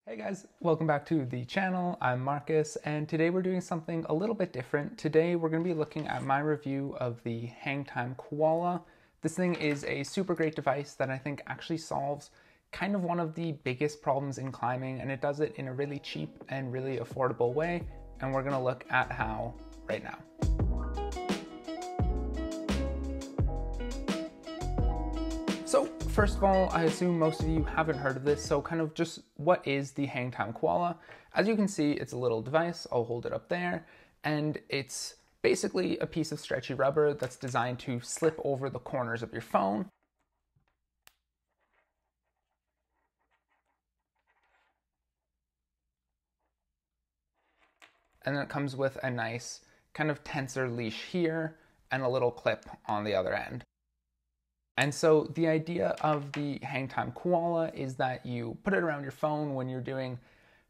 Hey guys, welcome back to the channel. I'm Marcus, and today we're doing something a little bit different. Today we're going to be looking at my review of the Hangtime Koala. This thing is a super great device that I think actually solves kind of one of the biggest problems in climbing, and it does it in a really cheap and really affordable way, and we're going to look at how right now. So first of all, I assume most of you haven't heard of this, so kind of just what is the Hangtime Koala? As you can see, it's a little device. I'll hold it up there, and it's basically a piece of stretchy rubber that's designed to slip over the corners of your phone. And then it comes with a nice kind of tensor leash here and a little clip on the other end. And so the idea of the Hangtime Koala is that you put it around your phone when you're doing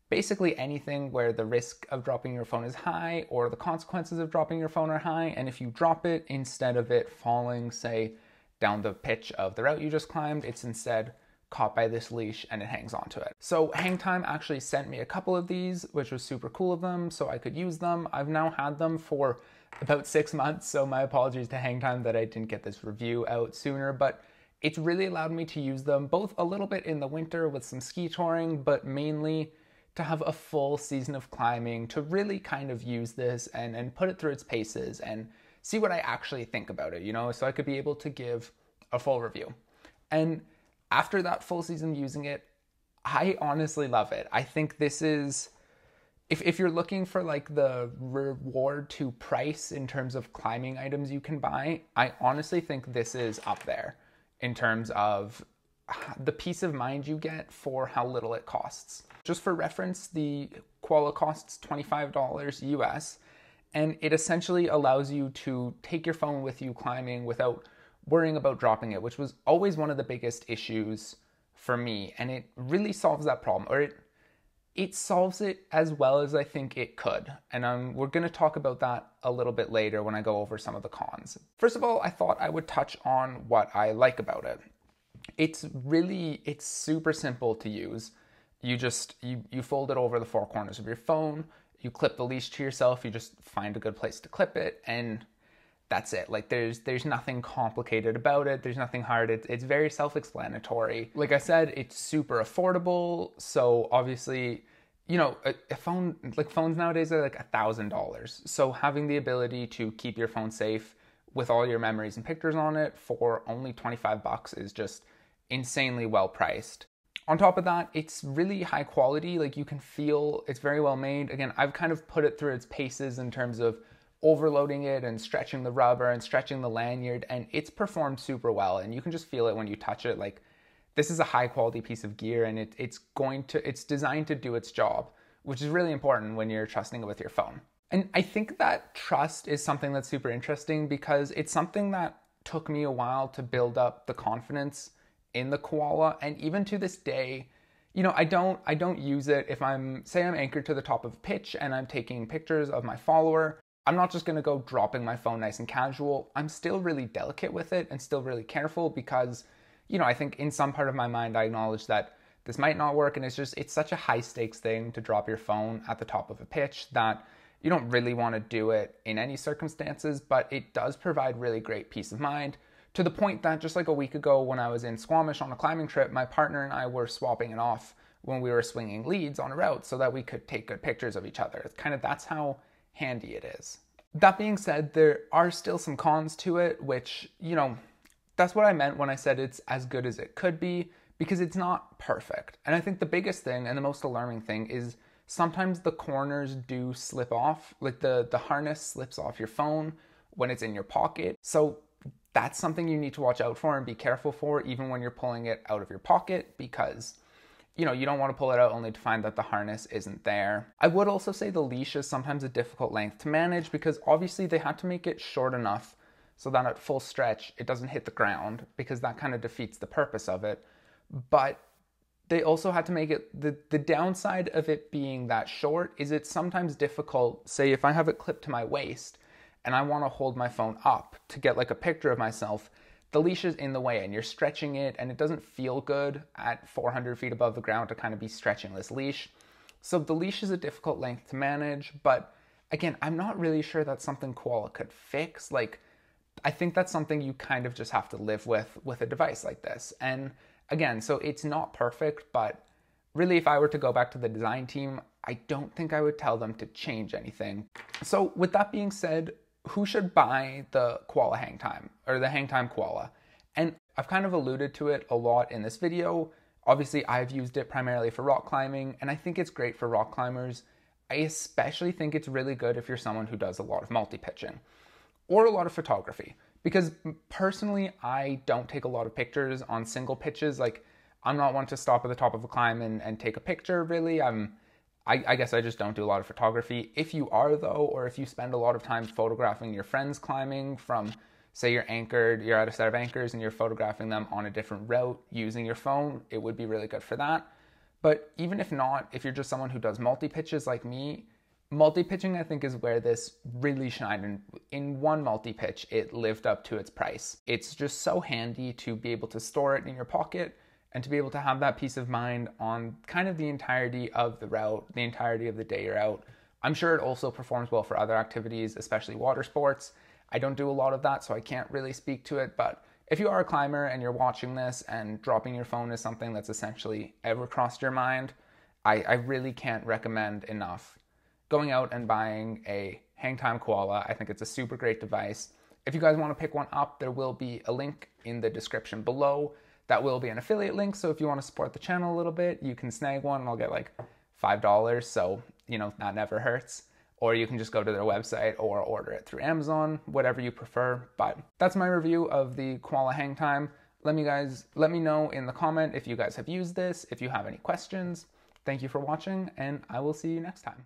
basically anything where the risk of dropping your phone is high or the consequences of dropping your phone are high. And if you drop it, instead of it falling, say, down the pitch of the route you just climbed, it's instead caught by this leash and it hangs onto it. So Hangtime actually sent me a couple of these, which was super cool of them, so I could use them. I've now had them for about 6 months, so my apologies to Hangtime that I didn't get this review out sooner, but it's really allowed me to use them both a little bit in the winter with some ski touring, but mainly to have a full season of climbing, to really kind of use this and put it through its paces and see what I actually think about it, you know, so I could be able to give a full review. And after that full season using it, I honestly love it. I think this is, if you're looking for like the reward to price in terms of climbing items you can buy, I honestly think this is up there in terms of the peace of mind you get for how little it costs. Just for reference, the Koala costs $25 US, and it essentially allows you to take your phone with you climbing without worrying about dropping it, which was always one of the biggest issues for me. And it really solves that problem, or it solves it as well as I think it could. And we're gonna talk about that a little bit later when I go over some of the cons. First of all, I thought I would touch on what I like about it. It's super simple to use. You fold it over the four corners of your phone, you clip the leash to yourself, you just find a good place to clip it, and that's it. Like there's nothing complicated about it. There's nothing hard. It's very self-explanatory. Like I said, it's super affordable. So obviously, you know, a phone, like phones nowadays are like $1,000. So having the ability to keep your phone safe with all your memories and pictures on it for only 25 bucks is just insanely well priced. On top of that, it's really high quality. Like you can feel it's very well made. Again, I've kind of put it through its paces in terms of overloading it and stretching the rubber and stretching the lanyard, and it's performed super well, and you can just feel it when you touch it. Like this is a high quality piece of gear, and it's designed to do its job, which is really important when you're trusting it with your phone. And I think that trust is something that's super interesting because it's something that took me a while to build up the confidence in the Koala, and even to this day, you know, I don't use it if I'm anchored to the top of a pitch and I'm taking pictures of my follower. I'm not just gonna go dropping my phone nice and casual. I'm still really delicate with it and still really careful because, you know, I think in some part of my mind I acknowledge that this might not work, and it's such a high stakes thing to drop your phone at the top of a pitch that you don't really want to do it in any circumstances, but it does provide really great peace of mind, to the point that just like a week ago when I was in Squamish on a climbing trip, my partner and I were swapping it off when we were swinging leads on a route so that we could take good pictures of each other. It's kind of, that's how handy it is. That being said, there are still some cons to it, which, you know, that's what I meant when I said it's as good as it could be, because it's not perfect. And I think the biggest thing and the most alarming thing is sometimes the corners do slip off, like the harness slips off your phone when it's in your pocket. So that's something you need to watch out for and be careful for, even when you're pulling it out of your pocket, because you know, you don't want to pull it out only to find that the harness isn't there. I would also say the leash is sometimes a difficult length to manage because obviously they had to make it short enough so that at full stretch it doesn't hit the ground, because that kind of defeats the purpose of it. But they also had to make it, the downside of it being that short is it's sometimes difficult, say if I have it clipped to my waist and I want to hold my phone up to get like a picture of myself, the leash is in the way and you're stretching it, and it doesn't feel good at 400 feet above the ground to kind of be stretching this leash. So the leash is a difficult length to manage, but again, I'm not really sure that's something Koala could fix. Like, I think that's something you kind of just have to live with a device like this. And again, so it's not perfect, but really, if I were to go back to the design team, I don't think I would tell them to change anything. So with that being said, who should buy the Koala Hangtime, or the Hangtime Koala? And I've kind of alluded to it a lot in this video. Obviously, I've used it primarily for rock climbing, and I think it's great for rock climbers. I especially think it's really good if you're someone who does a lot of multi-pitching or a lot of photography, because personally, I don't take a lot of pictures on single pitches. Like, I'm not one to stop at the top of a climb and take a picture, really. I guess I just don't do a lot of photography. If you are, though, or if you spend a lot of time photographing your friends climbing from, say you're at a set of anchors and you're photographing them on a different route using your phone, it would be really good for that. But even if not, if you're just someone who does multi-pitches like me, multi-pitching I think is where this really shined. And in one multi-pitch, it lived up to its price. It's just so handy to be able to store it in your pocket and to be able to have that peace of mind on kind of the entirety of the route, the entirety of the day you're out. I'm sure it also performs well for other activities, especially water sports. I don't do a lot of that, so I can't really speak to it, but if you are a climber and you're watching this and dropping your phone is something that's essentially ever crossed your mind, I really can't recommend enough going out and buying a Hangtime Koala. I think it's a super great device. If you guys want to pick one up, there will be a link in the description below. That will be an affiliate link, so if you want to support the channel a little bit, you can snag one and I'll get like $5, so, you know, that never hurts. Or you can just go to their website or order it through Amazon, whatever you prefer. But that's my review of the Koala Hangtime. Let me know in the comment if you guys have used this, if you have any questions. Thank you for watching, and I will see you next time.